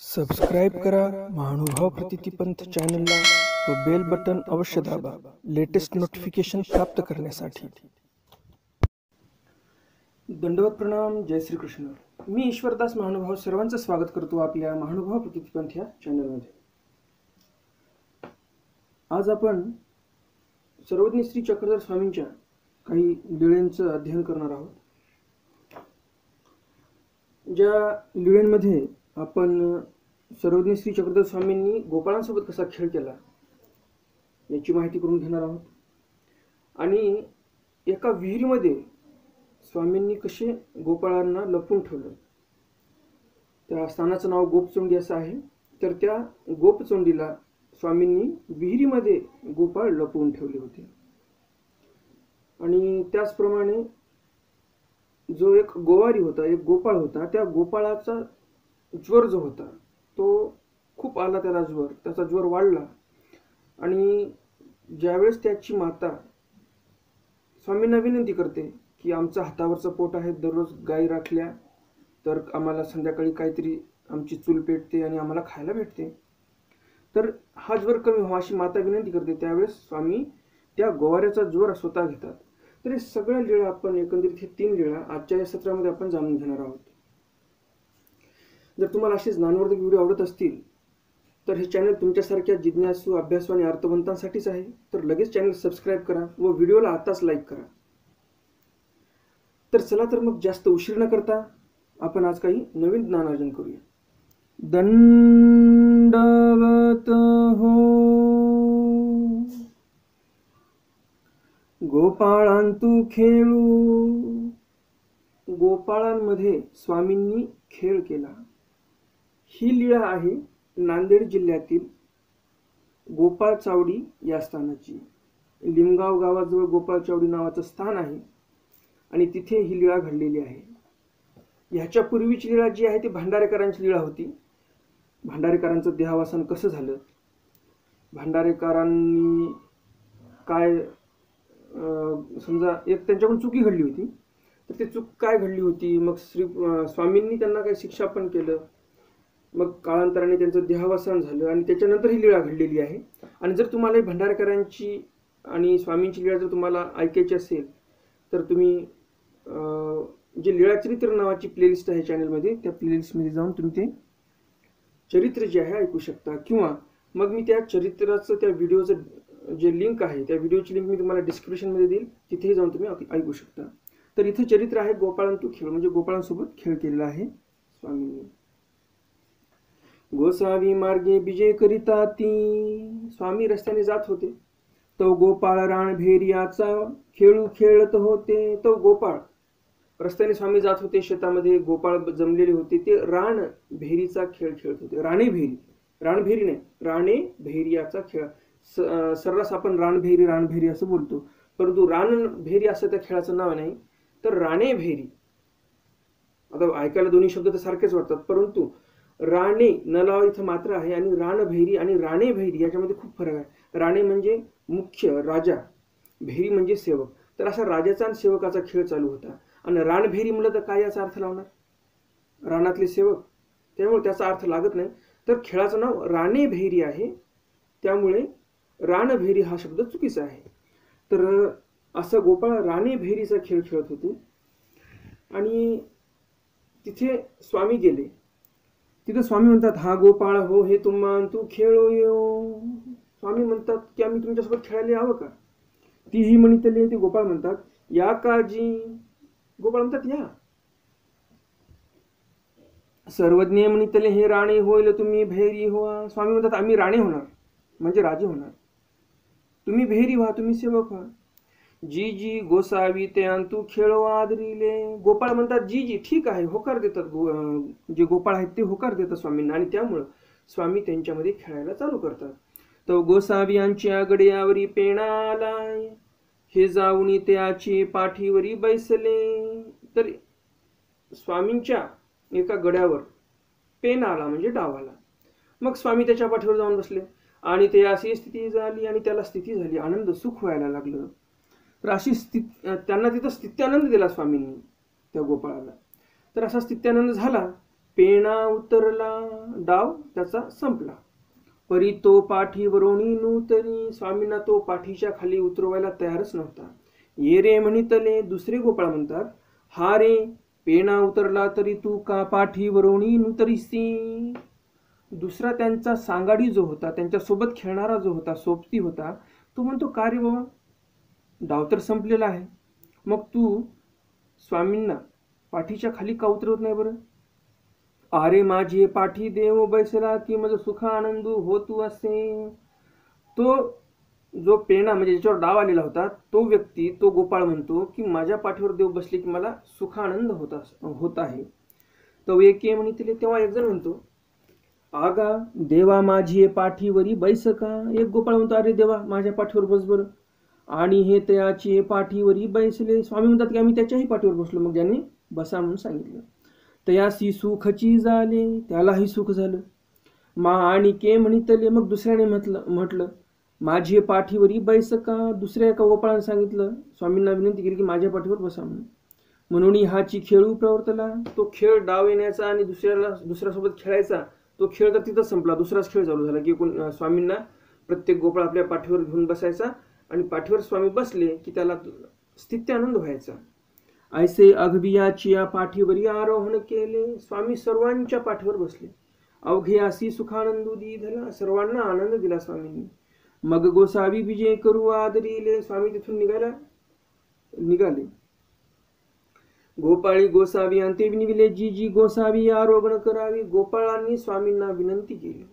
Subscribe करा महानुभाव प्रतितीपंथ चॅनलला व बेल बटन अवश्य दाबा लेटेस्ट नोटिफिकेशन प्राप्त करण्यासाठी। दंडवत प्रणाम। जय श्री कृष्ण। मी ईश्वरदास महानुभाव सर्वांचं स्वागत करतो आपल्या महानुभाव प्रतितीपंथ या चॅनलमध्ये। आज आपण सर्वज्ञ श्री चक्रधर स्वामींच्या काही लीळांचं अध्ययन करणार आहोत। ज्या लीळांमध्ये आपण सर्वज्ञ श्री चक्रधर स्वामींनी गोपाळांसोबत कसा खेळ केला याची माहिती करून घेणार आहोत। आणि एका विहिरीमध्ये स्वामींनी कसे गोपाळांना लपवून ठेवलं, त्या स्थानाचं नाव गोपचोंडी असं आहे। तर त्या गोपचोंडीला स्वामींनी विहिरीमध्ये गोपाळ लपवून ठेवले होते। आणि त्याचप्रमाणे जो एक गोवारी होता, एक गोपाळ होता, त्या गोपाळाचा ज्वर जो होता तो खूप आला, त्याला ज्वर, त्याचा ज्वर वाढला। आणि ज्यावेळेस त्याची माता स्वामींना विनंती करते की आमचं हातावरचं पोट आहे, दररोज गायी राखल्या तर आम्हाला संध्याकाळी काहीतरी आमची चूल पेटते आणि आम्हाला खायला भेटते, तर हा ज्वर कमी व्हावा अशी माता विनंती करते। त्यावेळेस स्वामी त्या गोवाऱ्याचा ज्वर स्वतः घेतात। तर हे सगळ्या लीळा आपण एकंदरीत हे 3 लीळा आजच्या या सत्रामध्ये आपण जाणून घेणार आहोत। जर तुम्हाला असे ज्ञानवर्धक व्हिडिओ आवडत असतील तर हे चॅनल तुमच्यासारख्या जिज्ञासू, अभ्यासू आणि अर्थवंतांसाठीच आहे। तर लगेच चॅनल सबस्क्राईब करा व व्हिडिओला आताच लाईक करा। तर चला तर मग जास्त उशीर न करता आपण आज काही नवीन ज्ञानार्जन करूया। दंडवत हो गोपाळांतू खेळू। गोपाळांमध्ये स्वामींनी खेळ केला। ही लीळा आहे नांदेड जिल्ह्यातील गोपाळ चावडी या स्थानाची। लिमगाव गावाजवळ गोपाळ चावडी नावाचं स्थान आहे आणि तिथे ही लीळा घडलेली आहे। ह्याच्या पूर्वीची लीळा जी आहे ती भांडारेकरांची लीळा होती। भांडारेकरांचं देहावसान कसं झालं, भांडारेकरांनी काय समजा एक त्यांच्याकडून चुकी घडली होती, तर ती चूक काय घडली होती, मग स्वामींनी त्यांना काही शिक्षा पण केलं, मग काळांतराने त्यांचं देहावसान झालं आणि त्याच्यानंतर ही लीळा घडलेली आहे। आणि जर तुम्हाला भांडारेकरांची आणि स्वामींची लीळा जर तुम्हाला ऐकायची असेल तर तुम्ही जे लीळाचरित्र नावाची प्लेलिस्ट आहे चॅनलमध्ये, त्या प्लेलिस्टमध्ये जाऊन तुम्ही ते चरित्र जे आहे ऐकू शकता। किंवा मग मी त्या चरित्राचं, त्या व्हिडिओचं जे लिंक आहे, त्या व्हिडिओची लिंक मी तुम्हाला डिस्क्रिप्शनमध्ये देईल, तिथेही जाऊन तुम्ही ऐकू शकता। तर इथं चरित्र आहे गोपाळांतू खेळ, म्हणजे गोपाळांसोबत खेळ केलेला आहे स्वामींनी। गोसावी मार्गे विजय करिता ती, स्वामी रस्त्याने जात होते, तो गोपाळ राण भेरियाचा खेळू खेळत होते। तो गोपाळ रस्त्याने स्वामी जात होते, शेतामध्ये गोपाळ जमलेले होते, ते राण भेरीचा खेळ खेळत होते। राणे भेरी, राणभेरी नाही, राणे भेरियाचा खेळ। सर्रास आपण राणभेरी असं बोलतो, परंतु राणभेरी असं त्या खेळाचं नाव नाही, तर राणे भेरी। आता ऐकायला दोन्ही शब्द तर सारखेच वाटतात, परंतु राणे नलाव इथं मात्र आहे आणि राणभेरी आणि राणे भेरी याच्यामध्ये खूप फरक आहे। राणे म्हणजे मुख्य राजा, भेरी म्हणजे सेवक। तर असा राजाचा आणि सेवकाचा खेळ चालू होता। आणि राणभेरी म्हणलं तर काय याचा अर्थ लावणार, रानातले सेवक, त्यामुळे त्याचा अर्थ लागत नाही। तर खेळाचं नाव राणे भेरी आहे, त्यामुळे राणभेरी हा शब्द चुकीचा आहे। तर असं गोपाळ राणे भेरीचा खेळ खेळत होते आणि तिथे स्वामी गेले। तिथे स्वामी म्हणतात, हा गोपाळ हो हे तुम्हांतू खेळो येऊ। स्वामी म्हणतात की आम्ही तुमच्यासोबत खेळायला यावं का? तीही म्हणितले, ते गोपाळ म्हणतात या काजी। गोपाळ म्हणतात या। सर्वज्ञ म्हणितले हे राणे होईल तुम्ही भैरी व्हा। स्वामी म्हणतात आम्ही राणे होणार म्हणजे राजे होणार, तुम्ही भैरी व्हा, तुम्ही सेवक व्हा। जी जी गोसावी ते अंतू खेळो आदरिले। गोपाळ म्हणतात जी जी, ठीक आहे, होकार देतात। जे गोपाळ आहेत ते होकार देतात स्वामींना आणि त्यामुळं स्वामी त्यांच्यामध्ये खेळायला चालू करतात। तो गोसावी यांच्या गड्यावरी पेणा आलाय, हे जाऊन त्याची पाठीवरी बैसले। तर स्वामींच्या एका गड्यावर पेन आला म्हणजे डाव आला, मग स्वामी त्याच्या पाठीवर जाऊन बसले आणि ते अशी स्थिती झाली आणि त्याला स्थिती झाली, आनंद सुख व्हायला लागलं। तर अशी स्थिती त्यांना तिथं स्थित्यानंद दिला स्वामींनी त्या गोपाळाला। तर असा स्थित्यानंद झाला पेणा उतरला, डाव त्याचा संपला. परी तो पाठीवरोनी नूतरी, स्वामींना तो पाठीच्या खाली उतरवायला तयारच नव्हता. ये रे म्हणितले. दुसरे गोपाळ म्हणतात, हा रे, पेणा उतरला तरी तू का पाठीवरोनी नूतरीसी. दुसरा त्यांचा सांगाडी जो होता, त्यांच्यासोबत खेळणारा जो होता, सोबती होता, तो म्हणतो, का रे बाबा, डाव तर संपलेला आहे, मग तू स्वामींना पाठीच्या खाली का उतरवत नाही बरं. आरे माझे पाठी देव बैसला की मज सुख आनंद होतू असे. तो जो पेणा म्हणजे ज्याच्यावर डाव आलेला होता, तो व्यक्ती, तो गोपाळ म्हणतो की माझ्या पाठीवर देव बसले की मला सुख आनंद होत आहे. तो एके म्हणितले. तेव्हा एक जण म्हणतो, आगा देवा माझी पाठीवरी बैस का. एक गोपाळ म्हणतो, अरे देवा माझ्या पाठीवर बस बरं. आणि हे त्याची पाठीवरी बैसले. स्वामी म्हणतात की आम्ही त्याच्याही पाठीवर बसलो. मग ज्यांनी बसा म्हणून सांगितलं. तयासी सुखची झाले, त्यालाही सुख झालं. मा आणि के म्हणितले. मग दुसऱ्याने म्हटलं माझी पाठीवरी बैस का. दुसऱ्या एका गोपाळाने सांगितलं, स्वामींना विनंती केली की माझ्या पाठीवर बसा म्हणून. म्हणून हाची खेळू प्रवर्तला. तो खेळ डाव येण्याचा आणि दुसऱ्यासोबत खेळायचा, तो खेळ तर तिथंच संपला. दुसराच खेळ चालू झाला की स्वामींना प्रत्येक गोपाळ आपल्या पाठीवर घेऊन बसायचा आणि पाठीवर स्वामी बसले की त्याला स्थित्य आनंद व्हायचा. ऐसे अघबियाची या पाठीवरी आरोहण केले. स्वामी सर्वांच्या पाठीवर बसले. अवघे असी सुखानंदू दिधला. सर्वांना आनंद दिला स्वामींनी. मग गोसावी विजय करू आदरिले. स्वामी तिथून निघाले. गोपाळी गोसावी अंते विनिविले. जी जी गोसावी आरोगण करावी. गोपाळांनी स्वामींना विनंती केली,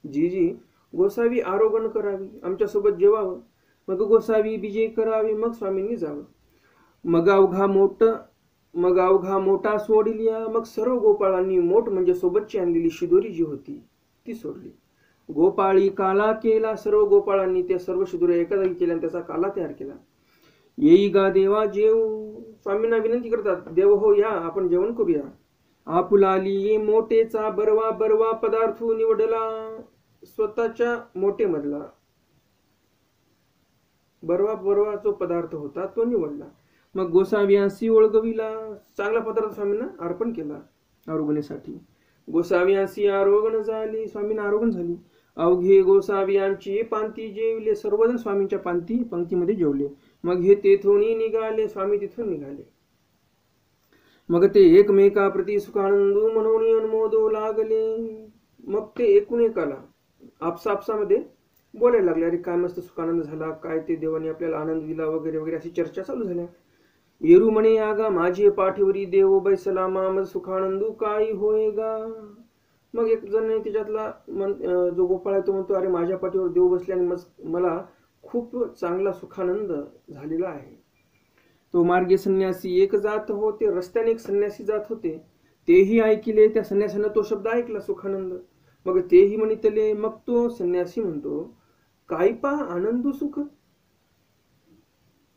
जी जी गोसावी आरोगण करावी, आमच्यासोबत जेवावं. मग गोसावी विजय करावी. मग स्वामींनी जावं. मग अवघा मोठा सोडलिया. मग सर्व गोपाळांनी मोठ म्हणजे सोबतची आणलेली शिदोरी जी होती ती सोडली. गोपाळी काला केला. सर्व गोपाळांनी त्या सर्व शिदोऱ्या एका जागी केल्या आणि त्याचा काला तयार केला. येई गा देवा जेव. स्वामींना विनंती करतात, देव हो या, आपण जेवण करूया. आपुलाली मोठेचा बरवा बरवा पदार्थ निवडला. स्वतःच्या मोठेमधला बरवा जो पदार्थ होता तो निवडला. मग गोसाव्यांशी ओळगविला. चांगला पदार्थ स्वामींना अर्पण केला आरोगण्यासाठी. गोसाव्यांशी आरोगण झाली. स्वामींना आरोगण झाली. अवघे गोसाव्यांची पांती जेवले. सर्वजण स्वामींच्या पंक्तीमध्ये जेवले. मग हे तेथून निघाले. स्वामी तिथून निघाले. मग ते एकमेकाप्रती सुखानंदू म्हणून अनुमोदू लागले. मग ते एकूण एकाला आपसामध्ये बोलायला लागले, अरे काय मस्त सुखानंद झाला, काय ते देवाने आपल्याला आनंद दिला वगैरे वगैरे अशी चर्चा चालू झाल्या. येरू म्हणे आगा माझे पाठीवरी देव बैसला मामद सुखानंदू काही होयगा. मग एक जण त्याच्यातला जो गोपाळ आहे तो म्हणतो, अरे माझ्या पाठीवर देव बसले आणि मला खूप चांगला सुखानंद झालेला आहे. तो मार्गे संन्यासी एक जात होते. रस्त्याने एक संन्यासी जात होते. तेही ऐकिले. त्या संन्यासानं तो शब्द ऐकला, सुखानंद. मग तेही म्हणितले. मग तो संन्यासी म्हणतो, काय पा आनंद सुख.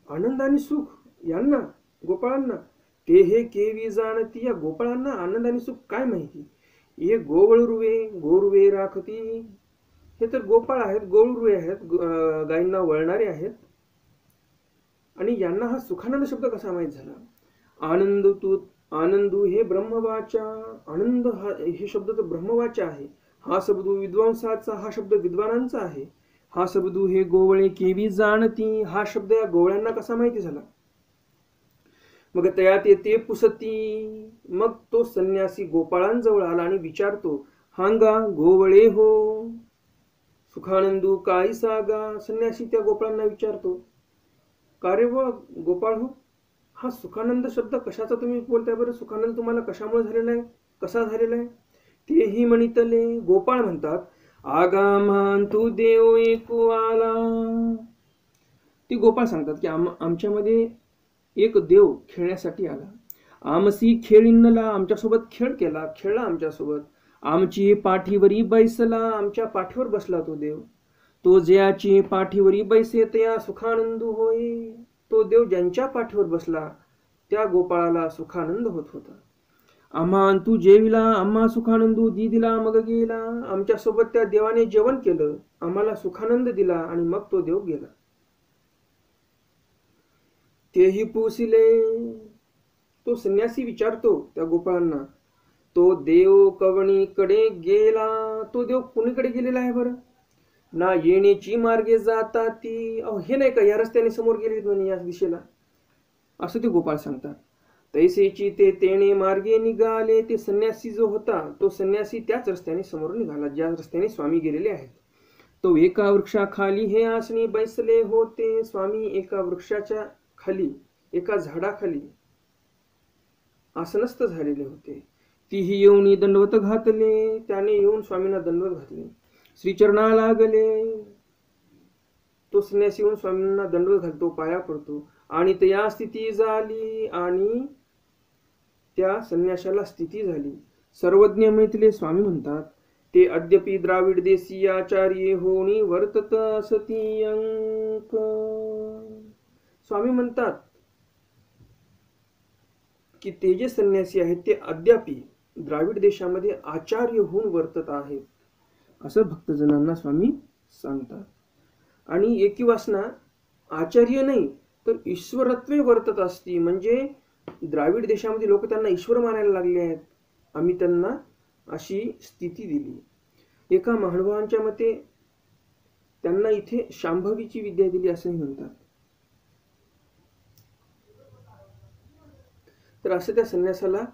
आनंद आणि सुख यांना गोपाळांना ते हे केवी जाणती. या गोपाळांना आनंद आणि सुख काय माहिती. हे गोरुवे राखती. हे तर गोपाळ आहेत, गोरुवे आहेत, गायींना वळणारे आहेत, आणि यांना हा सुखानंद शब्द कसा माहित झाला. आनंदू हे ब्रह्मवाचा. आनंद हे शब्द तर ब्रह्मवाचा आहे. हा शब्द विद्वांसाचा, हा शब्द विद्वानांचा आहे. हा शब्द हे गोवळे केवी जाणती. हा शब्द या गोवळ्यांना कसा माहिती झाला. मग तयात येते पुसती. मग तो संन्यासी गोपाळांजवळ आला आणि विचारतो, हांगा गोवळे हो सुखानंदू काय सागा. संन्यासी त्या गोपाळांना विचारतो, का रे व गोपाळ हो, हा सुखानंद शब्द कशाचा तुम्ही बोलताय बरं. सुखानंद तुम्हाला कशामुळे झालेला आहे, कसा झालेला आहे. तेही म्हणितले. गोपाळ म्हणतात, आगामान तू देव ऐकू आला. ती गोपाळ सांगतात की आमच्यामध्ये एक देव खेळण्यासाठी आला. आमसी खेळीनला. आमच्यासोबत खेळला आमच्यासोबत. आमची पाठीवरी बैसला. आमच्या पाठीवर बसला तो देव. तो ज्याची पाठीवरी बैसे त्या सुखानंदू होय. तो देव ज्यांच्या पाठीवर बसला त्या गोपाळाला सुखानंद होत होता. आम्हा तू जेविला. आम्हा सुखानंदू दिला मग गेला. आमच्यासोबत त्या देवाने जेवण केलं, आम्हाला सुखानंद दिला आणि मग तो देव गेला. तेही पुसिले. तो संन्यासी विचारतो त्या गोपाळांना, तो देव कवणीकडे गेला. तो देव कुणीकडे गेलेला आहे बरं? ना येण्याची मार्गे जाता ती. हे नाही का या रस्त्याने समोर गेले म्हणे या दिशेला, असं ते गोपाळ सांगतात. तैसेची ते तेणे मार्गे निघाले. ते संन्यासी जो होता तो संन्यासी त्याच रस्त्याने समोर निघाला ज्या रस्त्याने स्वामी गेलेले आहेत. तो एका वृक्षाखाली हे आसनी बैसले होते. स्वामी एका वृक्षाच्या खाली, एका झाडाखाली आसनस्थ झालेले होते. तीही येऊन दंडवत घातले. त्याने येऊन स्वामींना दंडवत घातले. श्रीचरणा लागले. तो संन्यासी येऊन स्वामींना दंडवत घालतो, पाया पडतो. आणि त्या स्थिती झाली. आणि त्या संन्याशाला स्थिती झाली. सर्वज्ञ मैथिले स्वामी म्हणतात, ते अद्यापि द्राविड देशी आचार्य होणी वर्तत असती अंक. स्वामी म्हणतात की ते जे संन्यासी आहेत ते अद्यापि द्राविड देशामध्ये आचार्य होऊन वर्तत आहेत, असं भक्तजनांना स्वामी सांगतात. आणि एकी वासना आचार्य नाही तर ईश्वरत्वे वर्तत असती. म्हणजे द्राविड देशामध्ये लोक त्यांना ईश्वर मानायला लागले आहेत. आम्ही त्यांना अशी स्थिती दिली. एका महानुभावांच्या मते त्यांना इथे शांभवीची विद्या दिली असंही म्हणतात. तर असं त्या संन्यासाला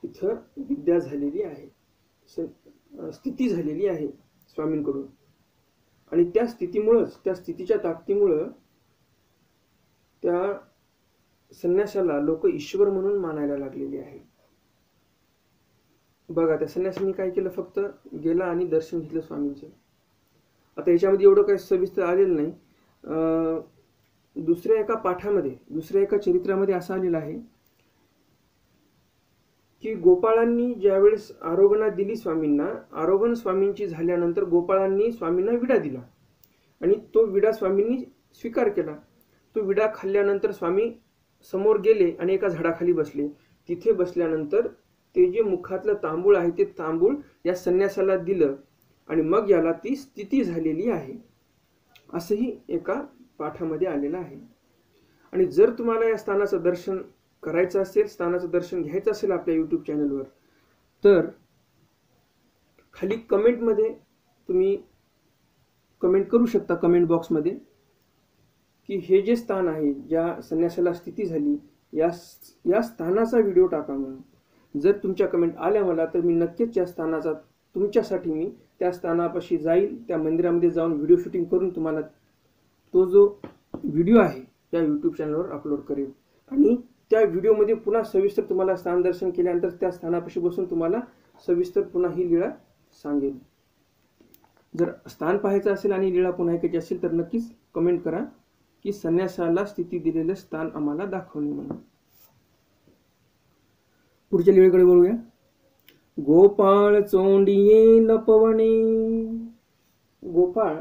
इथं विद्या झालेली आहे, स्थिती झालेली आहे स्वामींकडून. आणि त्या स्थितीमुळंच, त्या स्थितीच्या ताकदीमुळं त्या संन्यासाला लोक ईश्वर म्हणून मानायला लागलेली आहे. बघा त्या संन्यासांनी काय केलं, फक्त गेला आणि दर्शन घेतलं स्वामींचं. आता याच्यामध्ये एवढं काही सविस्तर आलेलं नाही. दुसऱ्या एका पाठामध्ये, दुसऱ्या एका चरित्रामध्ये असं आलेलं आहे की गोपाळांनी ज्यावेळेस आरोगणा दिली स्वामींना, आरोगण स्वामींची झाल्यानंतर गोपाळांनी स्वामींना विडा दिला आणि तो विडा स्वामींनी स्वीकार केला. तो विडा खाल्ल्यानंतर स्वामी समोर गेले आणि एका झाडाखाली बसले. तिथे बसल्यानंतर ते जे मुखातलं तांबूळ आहे ते तांबूळ या संन्यासाला दिलं आणि मग याला ती स्थिती झालेली आहे, असंही एका पाठामध्ये आलेलं आहे. आणि जर तुम्हाला या स्थानाचं दर्शन करायचं असेल, स्थानाचं दर्शन घ्यायचं असेल आपल्या यूट्यूब चॅनलवर, तर खाली कमेंटमध्ये तुम्ही कमेंट करू शकता, कमेंट बॉक्समध्ये, की हे जे स्थान आहे ज्या संन्यासाला स्थिती झाली या स्थानाचा व्हिडिओ टाका म्हणून. जर तुमच्या कमेंट आल्या मला तर मी नक्कीच या स्थानाचा तुमच्यासाठी मी त्या स्थानापाशी जाईल, त्या मंदिरामध्ये जाऊन व्हिडिओ शूटिंग करून तुम्हाला तो जो व्हिडिओ आहे त्या यूट्यूब चॅनलवर अपलोड करेल. आणि त्या व्हिडिओमध्ये पुन्हा सविस्तर तुम्हाला स्थान दर्शन केल्यानंतर त्या स्थानापाशी बसून तुम्हाला सविस्तर पुन्हा ही लीळा सांगेल. जर स्थान पाहायचं असेल आणि लीळा पुन्हा ऐकायची असेल तर नक्कीच कमेंट करा की संन्यासाला स्थिती दिलेलं स्थान आम्हाला दाखवणे म्हणून. पुढच्या लीळेकडे बोलूया. गोपाळ चोंडिये लपवणे. गोपाळ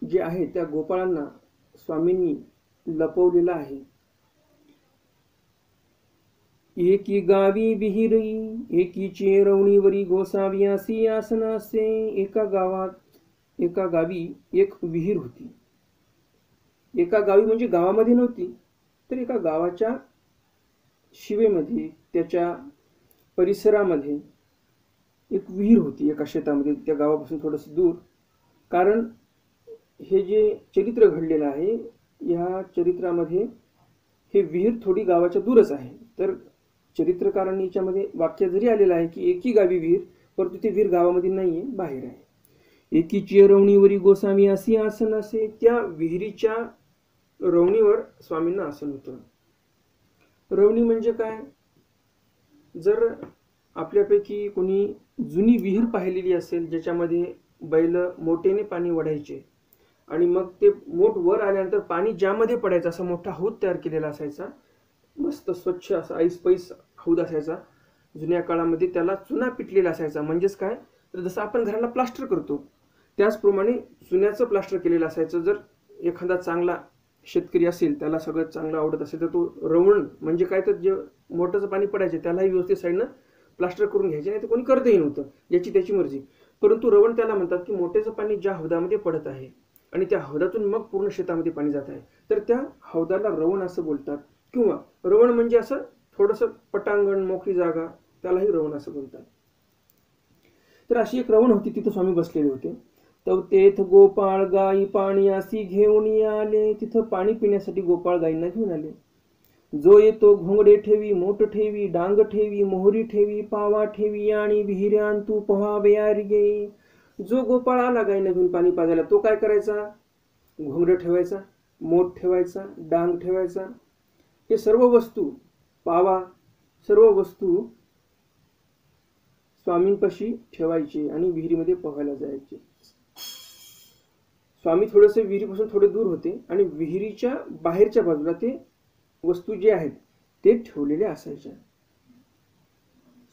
जे आहे त्या गोपाळांना स्वामींनी लपवलेलं आहे. एकी गावी विहीर, एकी चेरवणीवरी गोसावी असी आसनासे. एका गावी एक विहीर होती. एका गावी म्हणजे गावामध्ये नव्हती, तर एका गावाच्या शिवेमध्ये, त्याच्या परिसरामध्ये एक विहीर होती, एका शेतामध्ये, त्या गावापासून थोडंसं दूर. कारण हे जे चरित्र घडलेलं आहे या चरित्रामध्ये हे विहीर थोडी गावाच्या दूरच आहे. तर चरित्रकारांनी याच्यामध्ये वाक्य जरी आलेलं आहे की एकी गावी विहीर, परंतु ते विहीर गावामध्ये नाहीये, बाहेर आहे. एकीची रवणीवरी गोसावी असी आसन असे. त्या विहिरीच्या रवणीवर स्वामींना आसन होतं. रवणी म्हणजे काय? जर आपल्यापैकी कोणी जुनी विहीर पाहिलेली असेल ज्याच्यामध्ये बैल मोठेने पाणी वढायचे आणि मग ते मोठ वर आल्यानंतर पाणी ज्यामध्ये पडायचं असा मोठा हौद तयार केलेला असायचा, मस्त स्वच्छ असा ऐस पैस हौद असायचा. जुन्या काळामध्ये त्याला चुना पिटलेला असायचा. म्हणजेच काय, तर जसं आपण घराला प्लास्टर करतो त्याचप्रमाणे चुन्याचं प्लास्टर केलेलं असायचं. जर एखादा चांगला शेतकरी असेल, त्याला सगळं चांगलं आवडत असेल, तर तो रवण म्हणजे काय, तर जे मोठंचं पाणी पडायचे त्यालाही व्यवस्थित साईडनं प्लास्टर करून घ्यायचे, नाही तर कोणी करतही नव्हतं, याची त्याची मर्जी. परंतु रवण त्याला म्हणतात की मोठेचं पाणी ज्या हौदामध्ये पडत आहे आणि त्या हौदातून मग पूर्ण शेतामध्ये पाणी जात आहे, तर त्या हौदाला रवण असं बोलतात. किंवा रवण म्हणजे असं थोडंसं पटांगण, मोकळी जागा, त्यालाही रवण असं बोलतात. तर अशी एक रवण होती, तिथं स्वामी बसलेले होते. तव तेथ गोपाळ गाई पाण्यासी घेऊन आले. तिथं पाणी पिण्यासाठी गोपाळ गायींना घेऊन आले. जो येतो घोंगडे ठेवी, मोठ ठेवी, डांग ठेवी, मोहरी ठेवी, पावा ठेवी आणि विहिऱ्यान तू पहावे गे. जो गोपाळ आला गायींना घेऊन पाणी पाजायला, तो काय करायचा? घोंगडे ठेवायचा, मोठ ठेवायचा, डांग ठेवायचा, हे सर्व वस्तू, पावा, सर्व वस्तू स्वामींपाशी ठेवायचे आणि विहिरीमध्ये पोहायला जायचे. स्वामी थोडेसे विहिरीपासून थोडे दूर होते आणि विहिरीच्या बाहेरच्या बाजूला ते वस्तू जे आहेत ते ठेवलेले असायच्या.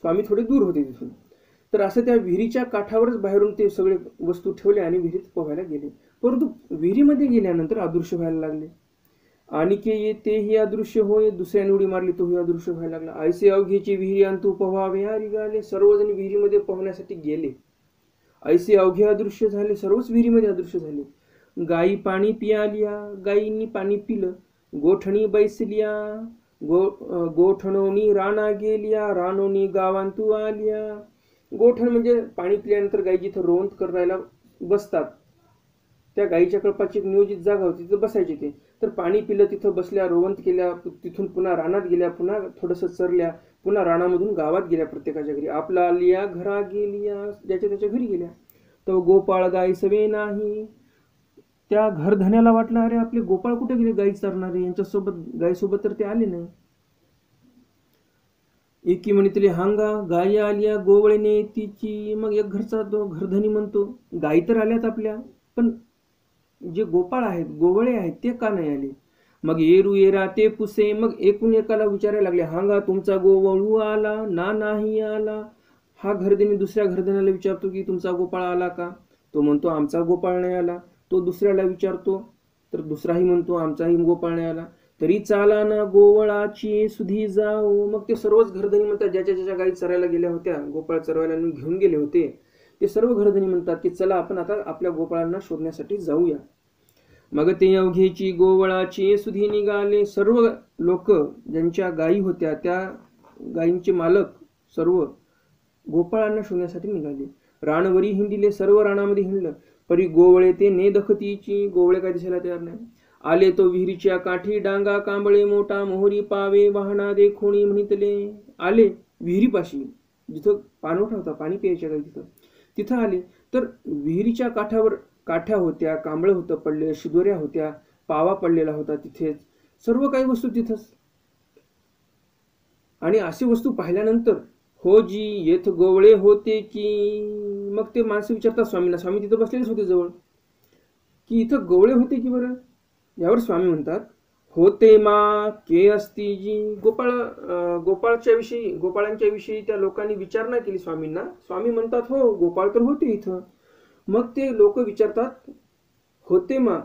स्वामी थोडे दूर होते तिथून. तर असं त्या विहिरीच्या काठावरच बाहेरून ते सगळे वस्तू ठेवले आणि विहिरीत पोहायला गेले. परंतु विहिरीमध्ये गेल्यानंतर अदृश्य व्हायला लागले. आणि के येतेही अदृश्य होय, दुसऱ्याने उडी मारली तोही अदृश्य व्हायला लागला. ऐसे अवघेची विहिरी अंतू पोहावे रिगाले. सर्वजण विहिरीमध्ये पोहण्यासाठी गेले. ऐसे अवघे अदृश्य झाले, सर्वच विहिरीमध्ये अदृश्य झाले. गायी पाणी पियालिया, गायींनी पाणी पिलं. गोठणी बैसलिया, गोठणोनी राणा गेलिया, रानोनी गावांतू आलिया. गोठण म्हणजे पाणी पिल्यानंतर गायी जिथं रोवंत करायला बसतात, त्या गायीच्या कळपाची एक नियोजित जागा होती, तिथं बसायचे ते. तर पाणी पिलं, तिथं बसल्या, रोवंत केल्या, तिथून पुन्हा रानात गेल्या, पुन्हा थोडंसं चरल्या, पुन्हा रानामधून गावात गेल्या, प्रत्येकाच्या घरी. आपला आलिया घरा गेलिया, ज्याच्या त्याच्या घरी गेल्या. तो गोपाळ गाई सवे नाही. त्या घरधण्याला वाटलं, अरे आपले गोपाळ कुठे गेले, गाई चरणारे, यांच्यासोबत गायीसोबत तर ते आले नाही. एकी म्हणितले हांगा गायी आलिया गोवळेने तिची. मग एक घरचा तो घरधनी म्हणतो, गायी तर आल्यात आपल्या, पण जे गोपाळ आहेत, गोवळे आहेत, ते का नाही आले? मग येरू येरा ते पुसे. मग एकूण एकाला विचारायला लागले, हांगा तुमचा गोवळू आला ना नाही आला? हा घरधनी दुसऱ्या घरधण्याला विचारतो की तुमचा गोपाळ आला का? तो म्हणतो आमचा गोपाळ नाही आला. तो दुसऱ्याला विचारतो, तर दुसराही म्हणतो आमचाही गोपाळ नाही आला. तरी चाला ना गोवळाची सुधी जाऊ. मग ते सर्वच घरधनी म्हणतात, ज्याच्या ज्याच्या गायी चरायला गेल्या होत्या, गोपाळ चरवायला घेऊन गेले होते, ते सर्व घरधनी म्हणतात की चला आपण आता आपल्या गोपाळांना शोधण्यासाठी जाऊया. मग ते अवघेची गोवळाची सुधी निघाले. सर्व लोक ज्यांच्या गायी होत्या, त्या गायींचे मालक सर्व गोपाळांना शोधण्यासाठी निघाले. रानवरी हिंडिले, सर्व रानामध्ये हिंडलं. परी गोवळे ते ने दखतीची. गोवळे काय दिसायला तयार नाही. आले तो विहिरीच्या काठी, डांगा कांबळे मोठा, मोहरी पावे वाहना देखोणी म्हणितले. आले विहिरीपाशी, जिथं पाणवठा होता, पाणी प्यायच्या गाई तिथं आले. तर विहिरीच्या काठावर काठ्या होत्या, कांबळ होतं पडले, शिदोऱ्या होत्या, पावा पडलेला होता तिथेच, सर्व काही वस्तू तिथंच. आणि अशी वस्तू पाहिल्यानंतर हो जी येथ गोवळे होते की. मग ते माणसं विचारतात स्वामींना, स्वामी तिथं बसलेलेच होते जवळ, की इथं गोवळे होते की बरं? यावर स्वामी म्हणतात, होते मा के असती जी. गोपाळांच्या विषयी त्या लोकांनी विचारणा केली स्वामींना. स्वामी म्हणतात हो गोपाळ तर होते इथं. मग ते लोक विचारतात होते मा.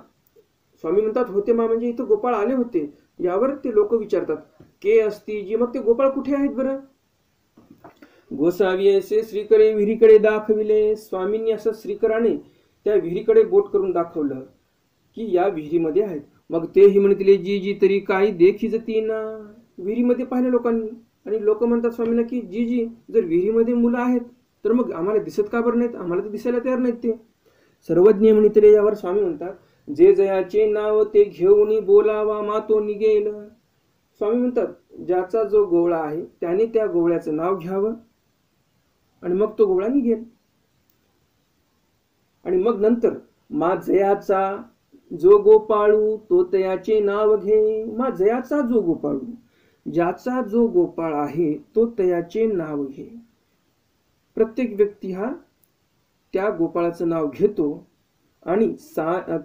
स्वामी म्हणतात होते मा म्हणजे इथं गोपाळ आले होते. यावर ते लोक विचारतात के असती जी, मग ते गोपाळ कुठे आहेत बरं? गोसावी असे श्रीकरे विहिरीकडे दाखविले. स्वामींनी असं श्रीकराने त्या विहिरीकडे बोट करून दाखवलं की या विहिरीमध्ये आहेत. मग तेही म्हणतील जी जी तरी काही देखीजती ना. विहिरीमध्ये पाहिलं लोकांनी, आणि लोक म्हणतात स्वामींना की जी जी जर विहिरीमध्ये मुलं आहेत तर मग आम्हाला दिसत का बरं नाहीत? आम्हाला तर दिसायला तयार नाहीत ते. सर्वज्ञ म्हणितले. यावर स्वामी म्हणतात, जे जयाचे नाव ते घेऊन बोलावा मा तो निघेल. स्वामी म्हणतात, ज्याचा जो गोवळा आहे त्याने त्या गोवळ्याचं नाव घ्यावं आणि मग तो गोवळा निघेल. आणि मग नंतर मा जयाचा जो गोपाळू तो तयाचे नाव घे. मा जयाचा जो गोपाळू, ज्याचा जो गोपाळ आहे तो तयाचे नाव घे. प्रत्येक व्यक्ती हा त्या गोपाळाचं नाव घेतो. आणि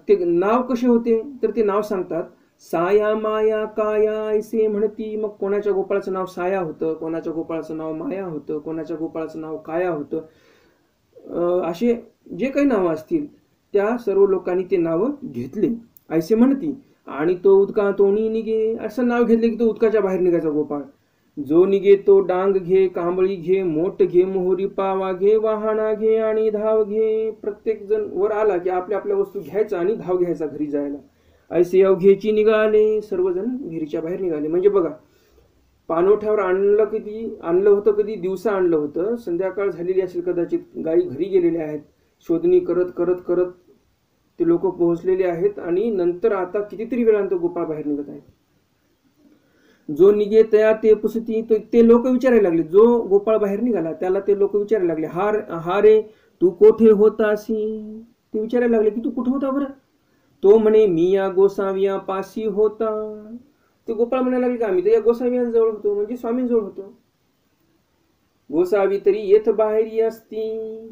ते नाव कसे होते तर ते नाव सांगतात, साया माया काया ऐसे म्हणती. मग कोणाच्या गोपाळाचं नाव साया होतं, कोणाच्या गोपाळाचं नाव माया होतं, कोणाच्या गोपाळाचं नाव काया होतं. असे जे काही नावं असतील त्या सर्व लोकांनी ते नावं घेतले. ऐसे म्हणती. आणि तो उदका तोणी निघे. असं नाव घेतले की तो उदकाच्या बाहेर निघायचा गोपाळ. जो निघे तो डांग घे, कांबळी घे, मोठ घे, मोहरी पावा घे, वाहना घे आणि धाव घे. प्रत्येक जण वर आला की आपल्या आपल्या वस्तू घ्यायचा आणि धाव घ्यायचा घरी जायला. ऐसे अवघेची निघाले. सर्वजण विहिरीच्या बाहेर निघाले. म्हणजे बघा, पाणवठ्यावर आणलं होतं, कधी दिवसा आणलं होतं, संध्याकाळ झालेली असेल कदाचित, गायी घरी गेलेल्या आहेत, शोधणी करत करत करत ते लोक पोहोचलेले आहेत आणि नंतर आता कितीतरी वेळानंतर गोपाळ बाहेर निघत आहेत. जो निघे तया ते पुसती, ते लोक विचारायला लागले, जो गोपाळ बाहेर निघाला त्याला ते लोक विचारायला लागले, हा रे तू कोठे होतासी? ते विचारायला लागले की तू कुठे होता बरं? तो म्हणे मी या गोसाविया पाशी होता. ते गोपाळ म्हणायला लागले की आम्ही तर या गोसावियांजवळ होतो, म्हणजे स्वामींजवळ होतो. गोसावी तरी येथ बाहेरी असती.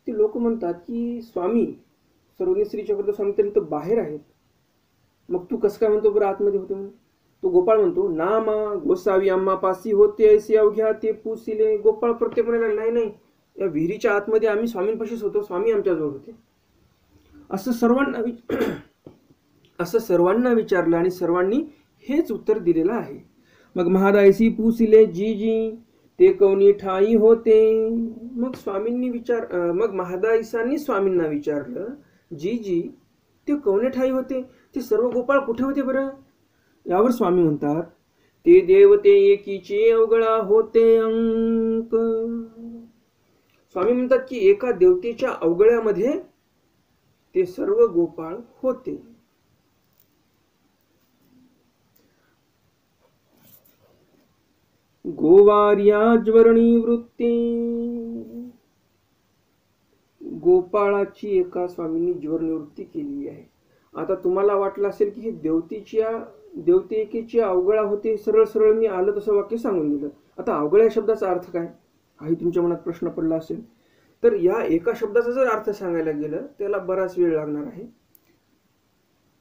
ते लोक म्हणतात की स्वामी सर्वज्ञ श्री चक्रधर स्वामी तरी तर बाहेर आहेत, मग तू कसं काय म्हणतो बरं आतमध्ये होते म्हणून? तो गोपाळ म्हणतो नामा गोसावी आम्हा पासी होते ऐसे अवघ्या ते पुसिले. गोपाळ प्रत्येक म्हणाला नाही नाही, या विहिरीच्या आतमध्ये आम्ही स्वामींपाशीच होतो, स्वामी आमच्याजवळ होते. असं सर्वांना विचारलं आणि सर्वांनी हेच उत्तर दिलेलं आहे. मग महादायसी पुसिले जी जी ते कौनी ठाई होते. मग महादायसांनी स्वामींना विचारलं जी जी ते कौने ठाई होते, ते सर्व गोपाळ कुठे होते बरं? यावर स्वामी म्हणतात ते देवते एकीचे अवगळा होते अंक. स्वामी म्हणतात की एका देवतेच्या अवगळ्यामध्ये ते सर्व गोपाळ होते. गोवार्या ज्वरणी वृत्ती. गोपाळाची एका स्वामींनी ज्वर निवृत्ती केली आहे. आता तुम्हाला वाटलं असेल की हे देवतेकीची अवगळा होते, सरळ सरळ मी आलं तसं वाक्य सांगून दिलं. आता अवगळ्या शब्दाचा अर्थ काय, हाही तुमच्या मनात प्रश्न पडला असेल. तर या एका शब्दाचा जर अर्थ सांगायला गेलं त्याला बराच वेळ लागणार आहे.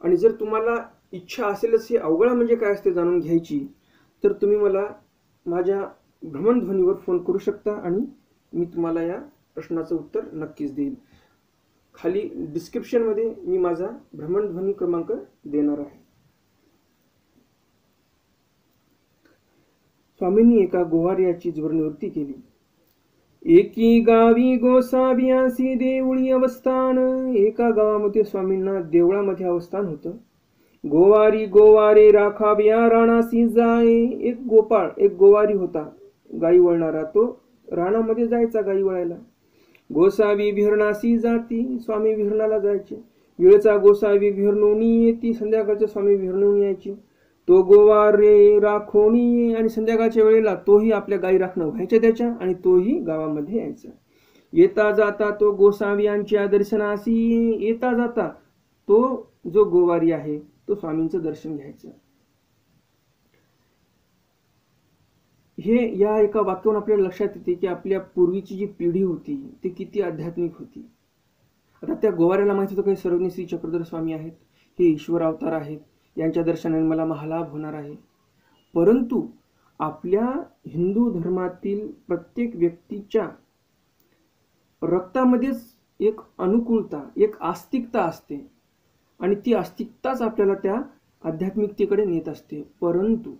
आणि जर तुम्हाला इच्छा असेलच हे अवगळा म्हणजे काय असते जाणून घ्यायची, तर तुम्ही मला माझ्या भ्रमणध्वनीवर फोन करू शकता आणि मी तुम्हाला या प्रश्नाचं उत्तर नक्कीच देईल. खाली डिस्क्रिप्शनमध्ये मी माझा भ्रमणध्वनी क्रमांक देणार आहे. स्वामींनी एका गोवार्याची ज्वरनिवृत्ती केली. एकी गावी गोसावियासी देवळी अवस्थान. एका गावामध्ये स्वामींना देवळामध्ये अवस्थान होतं. गोवारी गोवारे राखाव्या राणासी जाय. एक गोवारी होता गाई वळणारा, तो राणामध्ये जायचा गाई वळायला. गोसावी विहरणासी जाती. स्वामी विहरणाला जायचे. वेळचा गोसावी विहरणोनी येती. संध्याकाळच्या स्वामी विहरणोनी यायची. तो गोवारे राखोनी. आणि संध्याकाळच्या वेळेला तोही आपल्या गाई राखणं व्हायच्या त्याच्या आणि तोही गावामध्ये यायचा. येता जाता तो गोसावियांच्या दर्शनासी. येता जाता तो जो गोवारी आहे तो स्वामींचं दर्शन घ्यायचं. हे या एका वाक्यावरून आपल्याला लक्षात येते की आपल्या पूर्वीची जी पिढी होती ती किती आध्यात्मिक होती. आता त्या गोवाऱ्याला माहिती होतं काही सर्वज्ञ श्री चक्रधर स्वामी आहेत, हे ईश्वर अवतार आहेत, यांच्या दर्शनाने मला महालाभ होणार आहे. परंतु आपल्या हिंदू धर्मातील प्रत्येक व्यक्तीच्या रक्तामध्येच एक अनुकूलता, एक आस्तिकता असते आणि ती आस्तिकताच आपल्याला त्या आध्यात्मिकतेकडे नेत असते. परंतु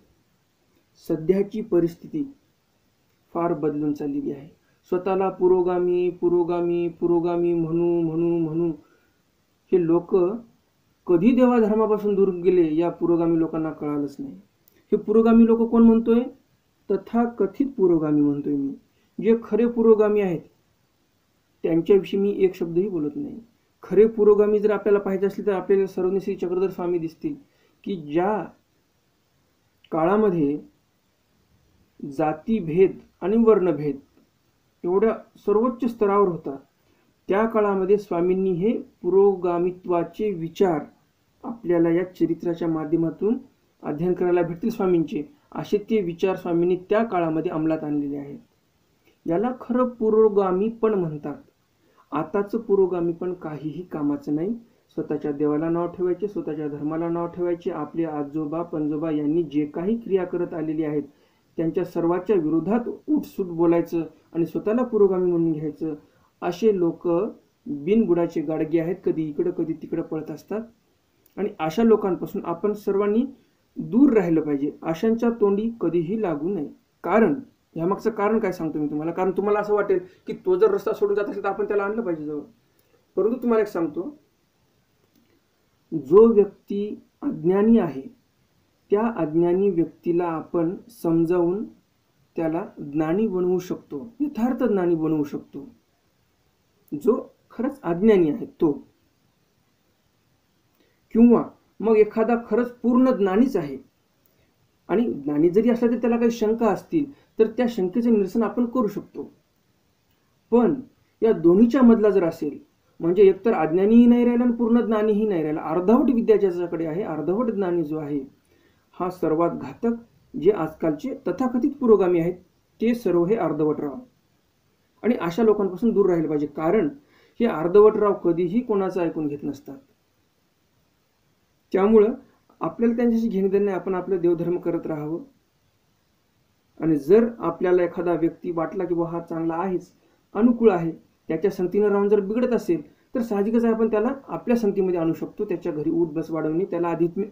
सध्याची परिस्थिती फार बदलून चाललेली आहे. स्वतःला पुरोगामी पुरोगामी पुरोगामी म्हणू हे लोक कधी देवाधर्मापासून दूर गेले या पुरोगामी लोकांना कळालंच नाही. हे पुरोगामी लोक कोण म्हणतोय? तथाकथित पुरोगामी म्हणतोय मी. जे खरे पुरोगामी आहेत त्यांच्याविषयी मी एक शब्दही बोलत नाही. खरे पुरोगामी जर आपल्याला पाहिजे असले तर आपल्याला सर्वज्ञ श्री चक्रधर स्वामी दिसतील की ज्या काळामध्ये जातीभेद आणि वर्णभेद एवढ्या सर्वोच्च स्तरावर होता, त्या काळामध्ये स्वामींनी हे पुरोगामित्वाचे विचार आपल्याला या चरित्राच्या माध्यमातून अध्ययन करायला भेटतील स्वामींचे. असे ते विचार स्वामींनी त्या काळामध्ये अंमलात आणलेले आहेत. याला खरं पुरोगामी पण म्हणतात. आताचं पुरोगामी पण काहीही कामाचं नाही. स्वतःच्या देवाला नाव ठेवायचे, स्वतःच्या धर्माला नाव ठेवायचे. आपले आजोबा पणजोबा यांनी जे काही क्रिया करत आलेली आहेत त्यांच्या सर्वाच्या विरोधात उठसूट बोलायचं आणि स्वतःला पुरोगामी म्हणून घ्यायचं. असे लोक बिनबुडाचे गाडगे आहेत, कधी इकडं कधी तिकडं पळत असतात. आणि अशा लोकांपासून आपण सर्वांनी दूर राहिलं पाहिजे. अशांच्या तोंडी कधीही लागू नये. कारण यामागचं कारण काय सांगतो मी तुम्हाला. कारण तुम्हाला असं वाटेल की तो जर रस्ता सोडून जात असेल तर आपण त्याला आणलं पाहिजे जवळ. परंतु तुम्हाला एक सांगतो, जो व्यक्ती अज्ञानी आहे त्या अज्ञानी व्यक्तीला आपण समजावून त्याला ज्ञानी बनवू शकतो, यथार्थ ज्ञानी बनवू शकतो, जो खरंच अज्ञानी आहे तो. किंवा मग एखादा खरंच पूर्ण ज्ञानीच आहे आणि ज्ञानी जरी असला तरी त्याला काही शंका असतील तर त्या शंकेचे निरसन आपण करू शकतो. पण या दोन्हीच्या मधला जर असेल म्हणजे एकतर अज्ञानीही नाही राहिला आणि पूर्ण ज्ञानीही नाही राहिला, अर्धवट विद्या ज्याच्याकडे आहे, अर्धवट ज्ञानी जो आहे, हा सर्वात घातक. जे आजकालचे तथाकथित पुरोगामी आहेत ते सर्व हे अर्धवटराव, आणि अशा लोकांपासून दूर राहिलं पाहिजे. कारण हे अर्धवटराव कधीही कोणाचं ऐकून घेत नसतात. त्यामुळं आपल्याला त्यांच्याशी घेणं देणं नाही, आपण आपलं देवधर्म करत राहावं. आणि जर आपल्याला एखादा व्यक्ती वाटला की हा चांगला आहेच, अनुकूल आहे, त्याच्या संगतीनं राहून जर बिघडत असेल तर साहजिकच आहे आपण त्याला आपल्या संगतीमध्ये आणू शकतो. त्याच्या घरी उठ बस वाढवणे, त्याला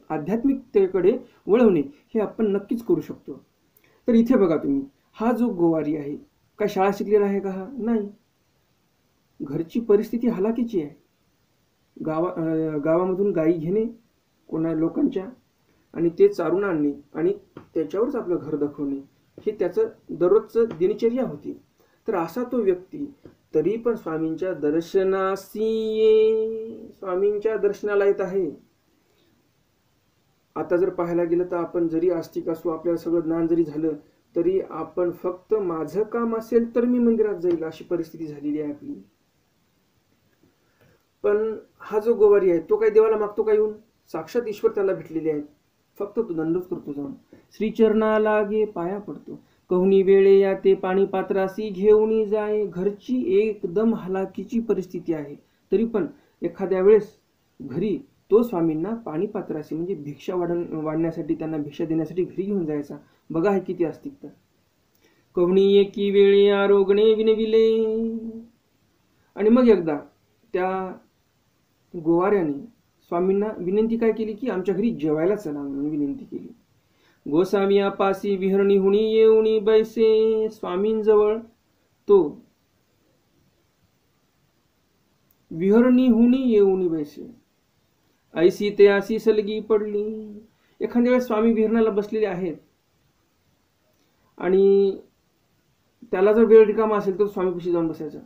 आध्यात्मिकतेकडे वळवणे हे आपण नक्कीच करू शकतो. तर इथे बघा तुम्ही, हा जो गोवारी आहे काय शाळा शिकलेला आहे का? नाही. घरची परिस्थिती हलाखीची आहे. गावामधून गायी घेणे कोणा लोकांच्या आणि ते चारून आणणे आणि त्याच्यावरच आपलं घर दाखवणे हे त्याचं दररोजचं दिनचर्या होती. तर असा तो व्यक्ती तरी पण स्वामींच्या दर्शनाला येत आहे. आता जर पाहायला गेलं तर आपण जरी आस्तिक असू, आपल्याला सगळं ज्ञान जरी झालं तरी आपण फक्त माझं काम असेल तर मी मंदिरात जाईल अशी परिस्थिती झालेली आहे आपली. पण हा जो गोवारी आहे तो काही देवाला मागतो का येऊन? साक्षात ईश्वर त्याला भेटलेले आहेत. फक्त तो दंडच करतो, जाऊन श्रीचरणा लागे पाया पडतो. कहूनी वेळे या ते पाणी पात्रासी घेऊन जाय. घरची एकदम हलाखीची परिस्थिती आहे तरी पण एखाद्या वेळेस घरी तो स्वामींना पाणी पात्रासी म्हणजे भिक्षा वाढण्यासाठी, त्यांना भिक्षा देण्यासाठी घरी घेऊन जायचा. बघा हे किती आस्तिकता. कहूनी एकी वेळे आरोगणे विनविले. आणि मग एकदा त्या गोवाऱ्याने स्वामींना विनंती काय केली की आमच्या घरी जेवायला चला म्हणून विनंती केली. गोसावी आपासी विहरणी हुणी येऊनी बैसे. स्वामींजवळ तो विहरणी हुणी येऊनी बैसे. ऐसी ते अशी सलगी पडली. एखाद्या वेळेस स्वामी विहरणाला बसलेले आहेत आणि त्याला जर वेळ रिकामा असेल तर स्वामीपाशी जाऊन बसायचा.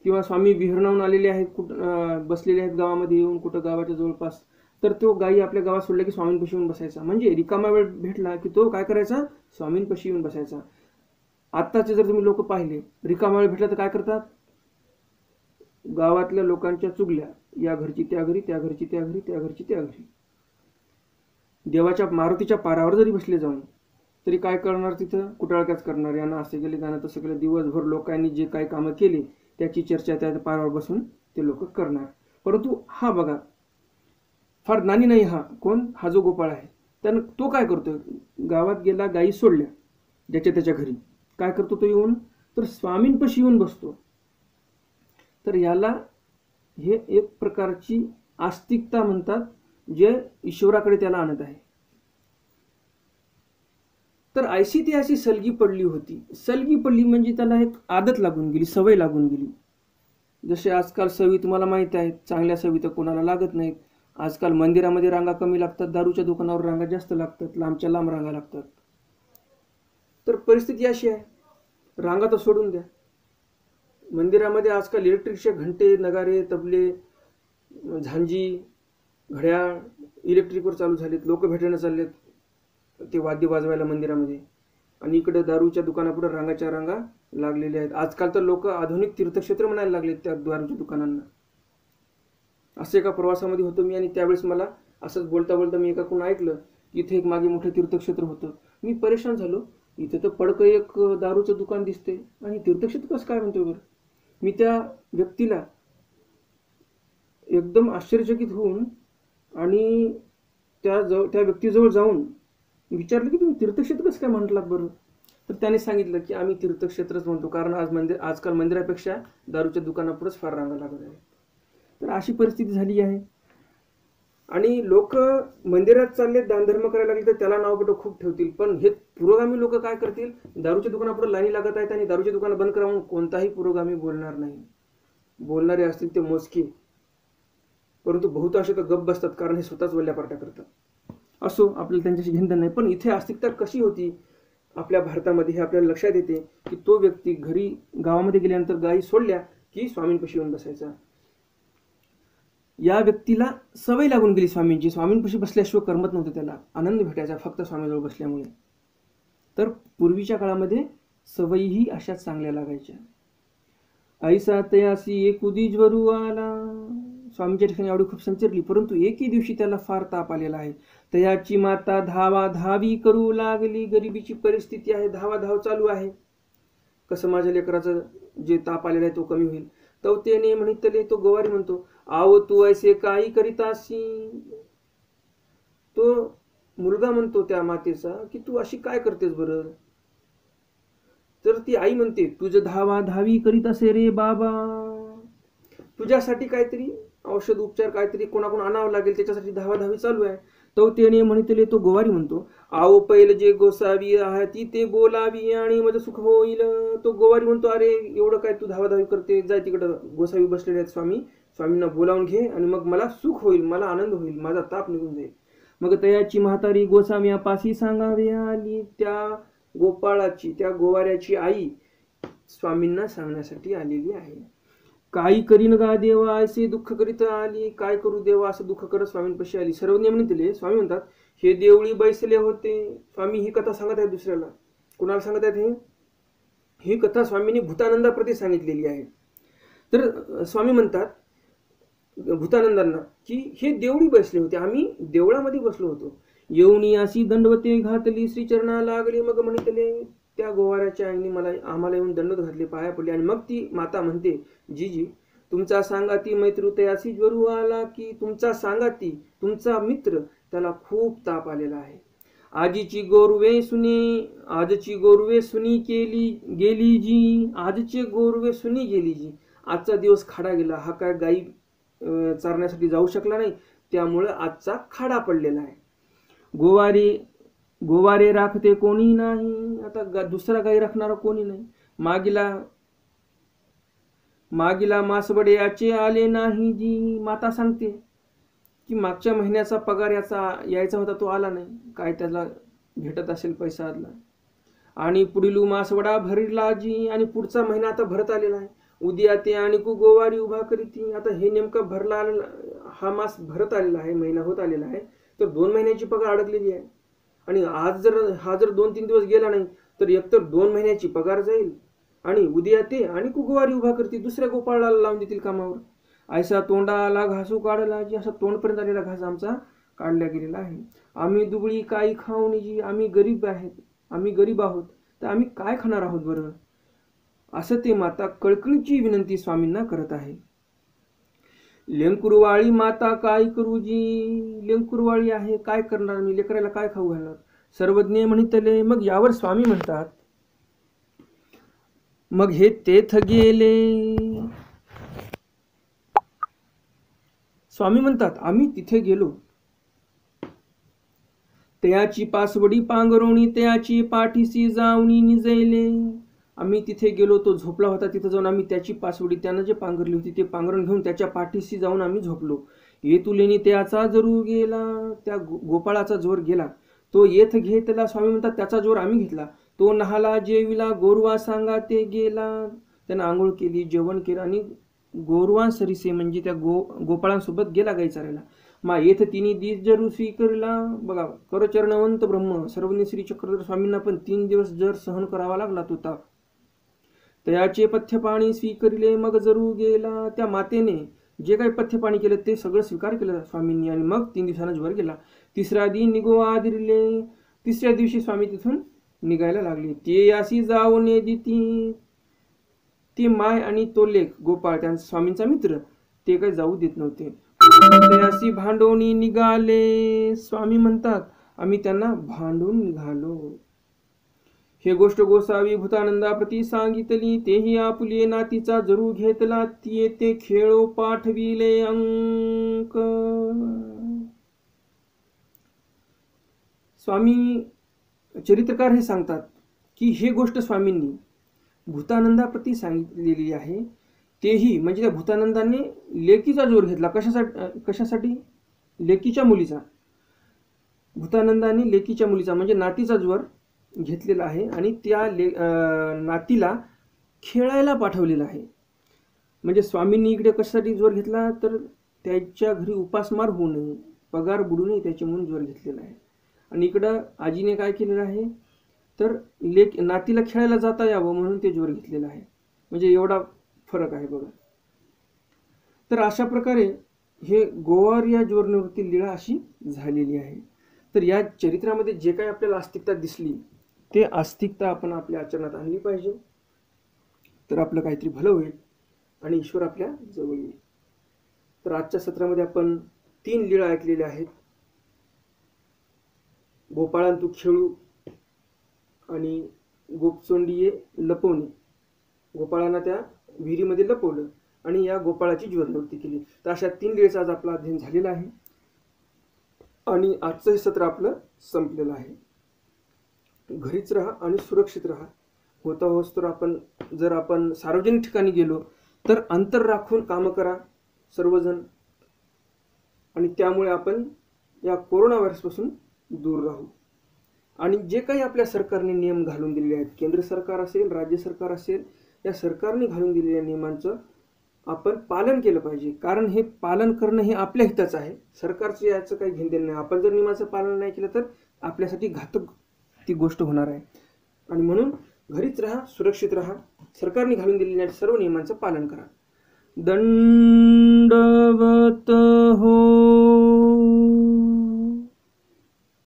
किंवा स्वामी विहरणाहून आलेले आहेत, कुठं बसलेले आहेत गावामध्ये येऊन, कुठं गावाच्या जवळपास, तर तो गायी आपल्या गावात सोडल्या की स्वामींपाशी येऊन बसायचा. म्हणजे रिकामा वेळ भेटला की तो काय करायचा? स्वामींपाशी येऊन बसायचा. आत्ताचे जर तुम्ही लोक पाहिले, रिकामा वेळ भेटला तर काय करतात? गावातल्या लोकांच्या चुगल्या, या घरची त्या घरी, त्या घरची त्या घरी, त्या घरची त्या घरी. देवाच्या मारुतीच्या पारावर जरी बसले जाऊन तरी काय करणार? तिथं कुटाळक्याच करणार. यानं असं केलं, त्यानं तसं केलं. दिवसभर लोकांनी जे काही कामं केली त्याची चर्चा त्या पारावर बसून ते लोक करणार. परंतु हा बघा फार ज्ञानी नाही. हा कोण? हा जो गोपाळ आहे. त्यानं तो काय करतोय? गावात गेला, गायी सोडल्या ज्याच्या त्याच्या घरी, काय करतो तो येऊन? तर स्वामींपाशी येऊन बसतो. तर याला हे एक प्रकारची आस्तिकता म्हणतात, जे ईश्वराकडे त्याला आणत आहे. तर ऐशी ती अशी सलगी पडली होती. सलगी पडली म्हणजे त्याला एक आदत लागून गेली, सवय लागून गेली. जसे आजकाल सवयी तुम्हाला माहिती आहेत, चांगल्या सवयी तर कोणाला लागत नाहीत. आजकाल मंदिरामध्ये रांगा कमी लागतात, दारूच्या दुकानावर रांगा जास्त लागतात, लांबच्या लांब रांगा लागतात. तर परिस्थिती अशी आहे, रांगा तर सोडून द्या. मंदिरामध्ये आजकाल इलेक्ट्रिकचे घंटे, नगारे, तबले, झांजी, घड्याळ इलेक्ट्रिकवर चालू झालेत. लोक भेटायला चाललेत ते वाद्य वाजवायला मंदिरामध्ये. आणि इकडे दारूच्या दुकानापुढे रांगाच्या रांगा लागलेल्या आहेत. आजकाल तर लोक आधुनिक तीर्थक्षेत्र म्हणायला लागलेत त्या दारूच्या दुकानांना. असे एका प्रवासामध्ये होतो मी आणि त्यावेळेस मला असंच बोलता बोलता मी एकाकडून ऐकलं की इथे एक मागे मोठं तीर्थक्षेत्र होतं. मी परेशान झालो. इथे तर पडकं एक दारूचं दुकान दिसते आणि तीर्थक्षेत्र कसं काय म्हणतोय बरं. मी त्या व्यक्तीला एकदम आश्चर्यचकित होऊन आणि त्या व्यक्तीजवळ जाऊन विचारलं की तुम्ही तीर्थक्षेत्र कसं काय म्हटलात बरं. तर त्याने सांगितलं की आम्ही तीर्थक्षेत्रच म्हणतो, कारण आजकाल मंदिरापेक्षा दारूच्या दुकानापुढेच फार रांगा लागत आहेत. तर अशी परिस्थिती झाली आहे. आणि लोक मंदिरात चालले, दानधर्म करायला लागले तर त्याला नावपटं खूप ठेवतील. पण हे पुरोगामी लोक काय करतील? दारूच्या दुकानापुढे लाईनी लागत आहेत आणि दारूच्या दुकानं बंद करा म्हणून कोणताही पुरोगामी बोलणार नाही. बोलणारे असतील ते मोजके, परंतु बहुतांश तर गप्प बसतात, कारण हे स्वतःच वल्ल्या पार्ट्या करतात. असो, आपल्याला त्यांच्याशी घेणं नाही, पण इथे आस्तिकता कशी होती आपल्या भारतामध्ये हे आपल्याला लक्षात येते की तो व्यक्ती घरी गावामध्ये गेल्यानंतर गायी सोडल्या की स्वामींपाशी येऊन बसायचा. या व्यक्तीला सवय लागून गेली स्वामींची, स्वामींपाशी बसल्याशिवाय करमत नव्हतं, त्याला आनंद भेटायचा फक्त स्वामीजवळ बसल्यामुळे. तर पूर्वीच्या काळामध्ये सवयीही अशाच चांगल्या लागायच्या. ऐसा तयासी एक उदीजवरू आला, स्वामींच्या ठिकाणी आवडी खूप संचरली, परंतु एके दिवशी त्याला फार ताप आलेला आहे. तयाची माता धावा धावी करू लागली, गरिबीची परिस्थिती आहे, धावाधाव चालू आहे, कसं माझ्या लेकराचं जे ताप आलेला आहे तो कमी होईल. तो त्याने म्हणितले, तो गोवारी म्हणतो, आव तू ऐसे काही करीतासी. तो मुलगा म्हणतो त्या मातेचा की तू अशी काय करतेस बरं. तर ती आई म्हणते, तुझं धावा धावी करीत असे रे बाबा, तुझ्यासाठी काहीतरी औषध उपचार काहीतरी कोणाकडून आणावं लागेल, त्याच्यासाठी धावाधावी चालू आहे. तो त्याने म्हणितले, तो गोवारी म्हणतो, आव पहिले जे गोसावी आहे ती ते बोलावी आणि माझं सुख होईल. तो गोवारी म्हणतो, अरे एवढं काय तू धावाधावी करते, जाय तिकडं, गोसावी बसलेले आहेत स्वामी, स्वामींना बोलावून घे आणि मग मला सुख होईल, मला आनंद होईल, माझा ताप निघून जाईल. मग तयाची म्हातारी गोसाव्यापाशी सांगावे आली. त्या गोपाळाची, त्या गोवाऱ्याची आई स्वामींना सांगण्यासाठी आलेली आहे. काही करीन गा देवा असे दुःख करीत आली, काय करू देवा असं दुःख करत स्वामींपाशी आली. सर्वज्ञ म्हणितले, स्वामी म्हणतात, हे देवळी बैसले होते. स्वामी ही कथा सांगत आहेत दुसऱ्याला. कुणाला सांगत आहेत ही कथा स्वामींनी भूतानंदाप्रती सांगितलेली आहे. तर स्वामी म्हणतात भूतानंदांना की हे देवळी बसले होते, आम्ही देवळामध्ये बसलो होतो. येऊनी अशी दंडवते घातली, श्रीचरणा लागली. मग म्हणितले, त्या गोवाऱ्याच्या आईने आम्हाला येऊन दंडवत घातले, पाया पडले. आणि मग ती माता म्हणते, जीजी तुमचा सांगाती मैत्र तयासी ज्वरू आला, की तुमचा सांगाती, तुमचा मित्र, त्याला खूप ताप आलेला आहे. आजची गोरवे सुनी केली गेली जी, आजचे गोरवे सुनी गेली जी. आजचा दिवस खाडा गेला, हा काय गाई चारण्यासाठी जाऊ शकला नाही, त्यामुळे आजचा खाडा पडलेला आहे. गोवारे राखते कोणी नाही, आता दुसरा गाई राखणारा कोणी नाही. मागीला मासवडे याचे आले नाही जी. माता सांगते की मागच्या महिन्याचा पगार यायचा होता, तो आला नाही, काय त्याला भेटत असेल पैसा आला. आणि पुढील मासवडा भरला जी, आणि पुढचा महिना आता भरत आलेला आहे. उद्या ते आणि गोवारी उभा करीती. आता हे नेमकं भरला आलेला, हा मास भरत आलेला आहे, महिना होत आलेला आहे, तर 2 महिन्याची पगार अडकलेली आहे. आणि आज हा जर 2-3 दिवस गेला नाही तर एकतर 2 महिन्याची पगार जाईल, आणि उद्या ते आणि गोवारी उभा करते, दुसऱ्या गोपाळाला लावून देतील कामावर. ऐसा तोंडाला घासू काढला जी, असा तोंडपर्यंत आलेला घास आमचा काढला गेलेला आहे. आम्ही दुबळी काही खाऊन जी, आम्ही गरीब आहोत, तर आम्ही काय खाणार आहोत बरं. असं ते माता कळकळीची विनंती स्वामींना करत आहे. लेंकुरवाळी माता काय करू जी, लेंकुरवाळी आहे, काय करणार मी, लेकराला काय खाऊ घालणार. सर्वज्ञ म्हणितले. मग यावर स्वामी म्हणतात, मग हे तेथ गेले. स्वामी म्हणतात, आम्ही तिथे गेलो, त्याची पासवडी पांघरुणी, त्याची पाठीशी जाऊनी निजले. आम्ही तिथे गेलो, तो झोपला होता, तिथे जाऊन आम्ही त्याची पासवडी, त्यानं जे पांघरली होती ते पांघरून घेऊन त्याच्या पाठीशी जाऊन आम्ही झोपलो. येतुलेनी त्याचा जरूर गेला, त्या गोपाळाचा जोर गेला. तो येथ घेतला. स्वामी म्हणतात, त्याचा जोर आम्ही घेतला. तो नहाला जेविला, गोरवा सांगा ते गेला. त्यानं आंघोळ केली, जेवण केलं, आणि गोरवा सरीसे म्हणजे त्या गोपाळांसोबत गेला गाई चारायला. मा येथ तिने दिस जरूर स्वीकारला. बघा, करचरणवंत ब्रह्म सर्वज्ञ श्री चक्रधर स्वामींना पण 3 दिवस जर सहन करावा लागला तो ताप. तयाचे पथ्यपाणी स्वीकारले, मग जरूर गेला. त्या मातेने जे काही पथ्यपाणी केलं ते सगळं स्वीकार केलं स्वामींनी, आणि मग 3 दिवसांना ज्वर गेला. तिसऱ्या दिन निगो आदिरले. तिसऱ्या दिवशी स्वामी तिथून निघायला लागले. ते यासी जाऊन दिती. ती माय आणि तो लेक गोपाळ, त्यांचा स्वामींचा मित्र, ते काही जाऊ देत नव्हते. त्यासी भांडवणी निघाले. स्वामी म्हणतात, आम्ही त्यांना भांडून निघालो. हे गोष्ट गोसावी भूतानंदाप्रती सांगितली. तेही आपुले नातीचा जरूर घेतला. ती ते खेळो पाठविले अंक. स्वामी चरित्रकार हे सांगतात की हे गोष्ट स्वामींनी भूतानंदाप्रती सांगितलेली आहे. तेही म्हणजे त्या भूतानंदाने लेकीचा जोर घेतला. कशासाठी? लेकीच्या मुलीचा. भूतानंदांनी लेकीच्या मुलीचा म्हणजे नातीचा ज्वर घेतलेला आहे आणि त्या नातीला खेळायला पाठवलेलं आहे. म्हणजे स्वामींनी इकडे कशासाठी ज्वर घेतला तर त्याच्या घरी उपासमार होऊ नये, पगार बुडू नये त्याची म्हणून ज्वर घेतलेला आहे. आणि इकडं आजीने काय केलेलं आहे तर नातीला खेळायला जाता यावं म्हणून ते ज्वर घेतलेलं आहे. म्हणजे एवढा फरक आहे बघा. तर अशा प्रकारे हे गोवार या ज्वर निवृत्ती लीळा अशी झालेली आहे. तर या चरित्रामध्ये जे काही आपल्याला आस्तिकता दिसली ते आस्तिकता आपण आपल्या आचरणात आणली पाहिजे, तर आपलं काहीतरी भलं होईल आणि ईश्वर आपल्या जवळ येईल. तर आजच्या सत्रामध्ये आपण 3 लीळा ऐकलेल्या आहेत. गोपाळां तू खेळू आणि गोपचोंडीये लपवणे. गोपाळांना त्या विहिरीमध्ये लपवलं आणि या गोपाळाची ज्वर निवृत्ती केली. तर अशा 3 लीळेचा आज आपला अध्ययन झालेला आहे आणि आजचं हे सत्र आपलं संपलेलं आहे. घरीच राहा आणि सुरक्षित राहा. होता होस तर जर आपण सार्वजनिक ठिकाणी गेलो तर अंतर राखून कामं करा सर्वजण, आणि त्यामुळे आपण या कोरोना व्हायरसपासून दूर राहू. आणि जे काही आपल्या सरकारने नियम घालून दिलेले आहेत, केंद्र सरकार असेल, राज्य सरकार असेल, या सरकारने घालून दिलेल्या नियमांचं आपण पालन केलं पाहिजे. कारण हे पालन करणं हे आपल्या हिताचं आहे. सरकारचं याचं काही घेणं नाही. आपण जर नियमाचं पालन नाही केलं तर आपल्यासाठी घातक ती गोष्ट होणार आहे. आणि म्हणून घरीच राहा, सुरक्षित राहा, सरकारने घालून दिलेल्या सर्व नियमांचं पालन करा. दंडवत हो.